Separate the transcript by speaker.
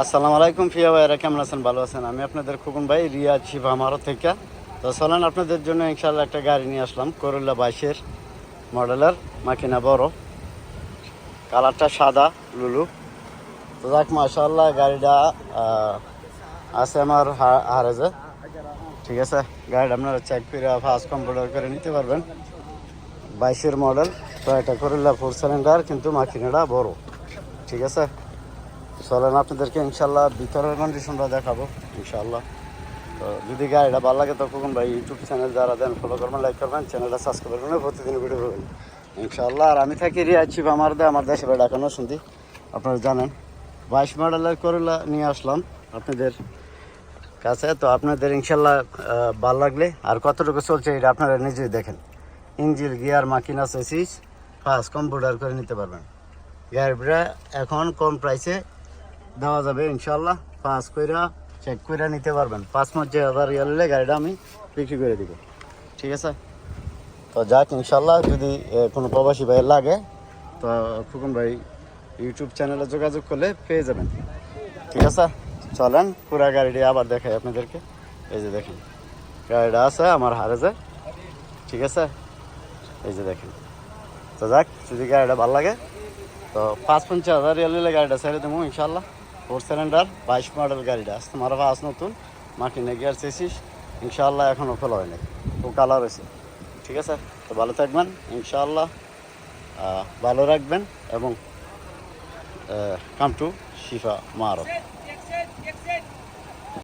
Speaker 1: আসসালামু আলাইকুম প্রিয় ভাইরা, কেমন আছেন? ভালো আছেন? আমি আপনাদের খোকন ভাই, রিয়াদ শিবা আমারও থেকে। তো চলেন আপনাদের জন্য ইনশাল্লাহ একটা গাড়ি নিয়ে আসলাম, করোলা 22-এর মডেলের, মাকিনা বড়, কালারটা সাদা লুলু। তো যাক, মাশাআল্লাহ গাড়িটা আছে আমার হারেজে। ঠিক আছে, গাড়িটা আপনারা চেক করে ফার্স্ট কম্পিউটার করে নিতে পারবেন। 22-এর মডেল, তো এটা করোলা 4 সিলিন্ডার, কিন্তু মাকিনাটা বড়। ঠিক আছে, চলেন আপনাদেরকে ইনশাল্লাহ ভিতরের কন্ডিশনটা দেখাবো ইনশাল্লাহ। তো যদি গাড়িটা ভালো লাগে তো খোকন ভাই ইউটিউব চ্যানেল যারা দেন ফলো করবেন, লাইক করবেন, চ্যানেলটা সাবস্ক্রাইব করবেন, প্রতিদিন ভিডিও করবেন ইনশাল্লাহ। আর আমি থাকি রিয়াদ শিব আমার দেশে বাড়ি ঢাকা নরসিংদী, আপনারা জানেন। 22 মডেলের করলা নিয়ে আসলাম আপনাদের কাছে। তো আপনাদের ইনশাল্লাহ ভালো লাগলে, আর কতটুকু চলছে এটা আপনারা নিজেই দেখেন। ইঞ্জিন, গিয়ার, মাকিনা, চেসিস ফার্স্ট কম্পিউটার করে নিতে পারবেন। গাড়িটা এখন কম প্রাইসে দেওয়া যাবে ইনশাল্লাহ। পাস কইরা চেক করে নিতে পারবেন। 5,000 রিয়ালে গাড়িটা আমি বিক্রি করে দিব। ঠিক আছে, তো যাক ইনশাল্লাহ। যদি কোনো প্রবাসী ভাই লাগে তো খোকন ভাই ইউটিউব চ্যানেলে যোগাযোগ করলে পেয়ে যাবেন। ঠিক আছে, চলেন পুরা গাড়িটি আবার দেখাই আপনাদেরকে। এই যে দেখেন গাড়িটা আছে আমার হারেজে। ঠিক আছে, এই যে দেখেন। তো যাক, যদি গাড়িটা ভালো লাগে তো 5,50,000 রিয়ালে গাড়িটা ছেড়ে দেবো ইনশাল্লাহ। 4 সিলিন্ডার 22 মডেল গাড়িটা আসছে আমার ফার্স্ট নতুন, মাকিনা গিয়ার চেসিস ইনশাল্লাহ, এখনও খোলা হয়নি, ও কালার হয়েছে। ঠিক আছে, তো ভালো থাকবেন ইনশাল্লাহ, ভালো রাখবেন এবং কাম টু শিফা মারো।